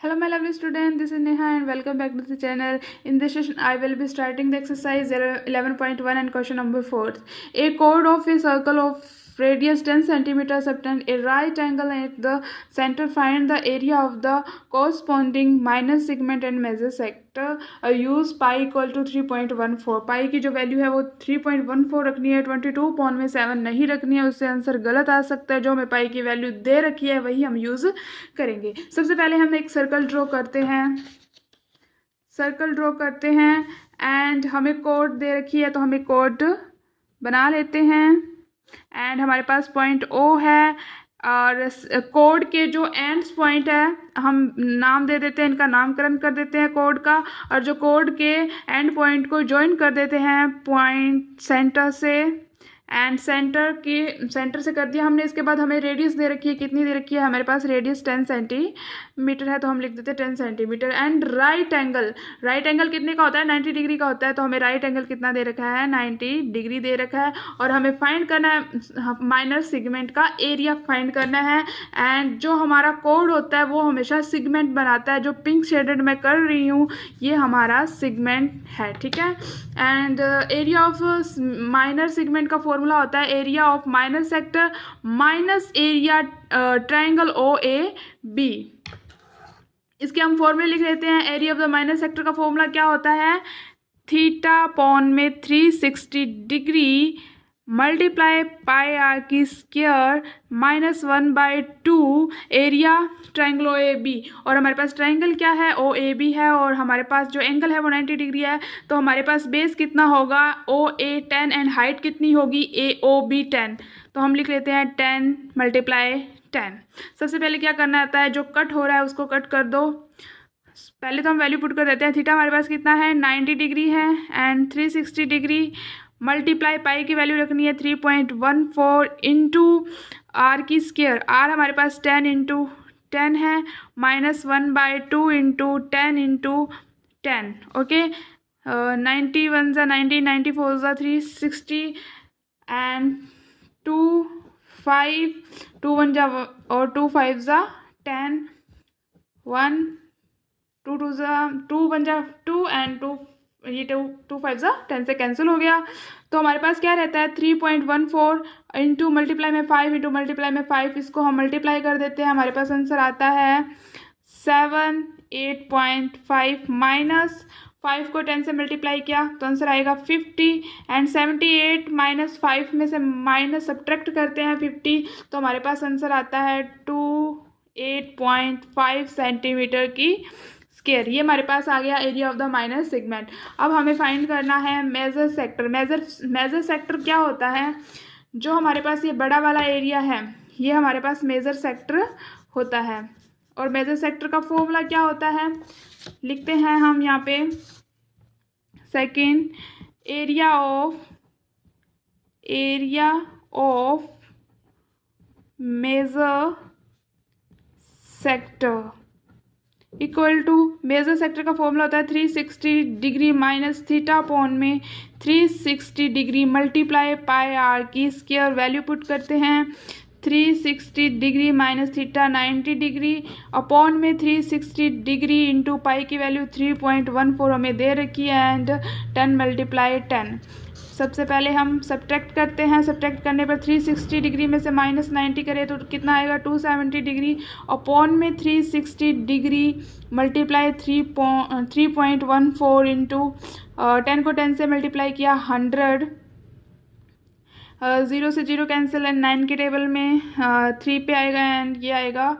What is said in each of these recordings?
Hello my lovely student, this is Neha and welcome back to the channel. In this session I will be starting the exercise 11.1 and question number 4. A chord of a circle of radius 10 cm subtend a right angle at the center. Find the area of the corresponding minor segment and measure sector. Use pi equal to 3.14. पाई की जो value है वो 3.14 रखनी है, 22/7 नहीं रखनी है, उससे आंसर गलत आ सकता है। जो हमें पाई की वैल्यू दे रखी है वही हम यूज़ करेंगे। सबसे पहले हम एक सर्कल ड्रॉ करते हैं एंड हमें कोड दे रखी है तो हमें कोड बना लेते हैं। एंड हमारे पास पॉइंट ओ है और कोड के जो एंड्स पॉइंट है हम नाम दे देते हैं, इनका नामकरण कर देते हैं कोड का, और जो कोड के एंड पॉइंट को ज्वाइन कर देते हैं पॉइंट सेंटर से। एंड सेंटर से कर दिया हमने। इसके बाद हमें रेडियस दे रखी है, कितनी दे रखी है हमारे पास, रेडियस 10 सेंटीमीटर है तो हम लिख देते हैं 10 सेंटीमीटर। एंड राइट एंगल कितने का होता है, 90 डिग्री का होता है, तो हमें राइट एंगल कितना दे रखा है, 90 डिग्री दे रखा है। और हमें फाइंड करना है माइनर सेगमेंट का एरिया फाइंड करना है। एंड जो हमारा कोड होता है वो हमेशा सेगमेंट बनाता है। जो पिंक शेडेड मैं कर रही हूँ ये हमारा सेगमेंट है, ठीक है। And area of minor segment का फॉर्मूला होता है area of minor sector minus area triangle O A B. इसके हम फॉर्मूले लिख लेते हैं। Area of the minor sector का फॉर्मूला क्या होता है, θ/360 डिग्री मल्टीप्लाई पाई आर की square -1/2 area triangle O A B. और हमारे पास ट्रायंगल क्या है, ओ ए बी है, और हमारे पास जो एंगल है वो 90 डिग्री है। तो हमारे पास बेस कितना होगा, ओ ए 10 एंड हाइट कितनी होगी, ए ओ बी 10। तो हम लिख लेते हैं 10 × 10। सबसे पहले क्या करना आता है, जो कट हो रहा है उसको कट कर दो। पहले तो हम वैल्यू पुट कर देते हैं। थीटा हमारे पास कितना है, 90 डिग्री है एंड 360 डिग्री मल्टीप्लाई पाई की वैल्यू रखनी है 3.14 इंटू आर की स्क्वायर। आर हमारे पास 10 × 10 है, -1/2 इंटू 10 × 10। ओके, 90 × 1 = 90, 90 × 4 = 360 एंड 2 5 2 1 और 2 5 = 10, 1 2 2 2 1 2 एंड 2 ये 2 5 10 से कैंसिल हो गया। तो हमारे पास क्या रहता है 3.14 इंटू मल्टीप्लाई में 5 इंटू मल्टीप्लाई में 5, इसको हम मल्टीप्लाई कर देते हैं। हमारे पास आंसर आता है 78.5 माइनस 5 को 10 से मल्टीप्लाई किया तो आंसर आएगा 50 एंड 78 - 5 में से माइनस सब्ट्रैक्ट करते हैं 50 तो हमारे पास आंसर आता है 28.5 सेंटीमीटर की स्क्वायर। ये हमारे पास आ गया area of the minor segment. अब हमें फाइंड करना है मेजर सेक्टर। मेजर सेक्टर क्या होता है, जो हमारे पास ये बड़ा वाला एरिया है ये हमारे पास मेजर सेक्टर होता है। और मेजर सेक्टर का फॉर्मूला क्या होता है, लिखते हैं हम यहाँ पे। Second, area of major sector equal to, major sector का फॉर्मूला होता है 360 degree minus θ/360 degree multiply pi r की स्क्वायर। वैल्यू पुट करते हैं 360 डिग्री माइनस θ 90 डिग्री अपॉन में 360 डिग्री इंटू पाई की वैल्यू 3.14 हमें दे रखी है एंड 10 × 10। सबसे पहले हम सब्ट्रैक्ट करते हैं। सब्ट्रैक्ट करने पर 360 डिग्री में से -90 करें तो कितना आएगा 270 डिग्री अपॉन में 360 डिग्री मल्टीप्लाई 3.14 इंटू 10 को 10 से मल्टीप्लाई किया 100, 0 से 0 कैंसिल एंड 9 के टेबल में 3 पे आएगा एंड ये आएगा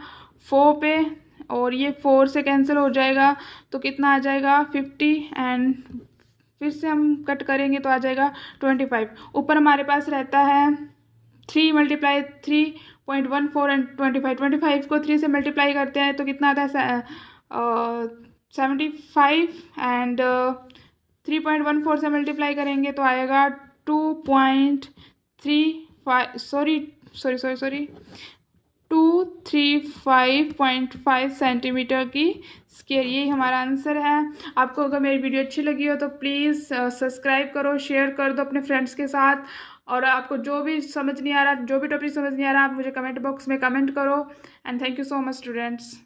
4 पे, और ये 4 से कैंसिल हो जाएगा तो कितना आ जाएगा 50 एंड फिर से हम कट करेंगे तो आ जाएगा 25। ऊपर हमारे पास रहता है 3 × 3.14 एंड 25 को 3 से मल्टीप्लाई करते हैं तो कितना आता है 75 एंड 3.14 से मल्टीप्लाई करेंगे तो आएगा 235.5 सेंटीमीटर की स्क्वायर। यही हमारा आंसर है। आपको अगर मेरी वीडियो अच्छी लगी हो तो प्लीज़ सब्सक्राइब करो, शेयर कर दो अपने फ्रेंड्स के साथ। और आपको जो भी समझ नहीं आ रहा, जो भी टॉपिक समझ नहीं आ रहा, आप मुझे कमेंट बॉक्स में कमेंट करो। And thank you so much students.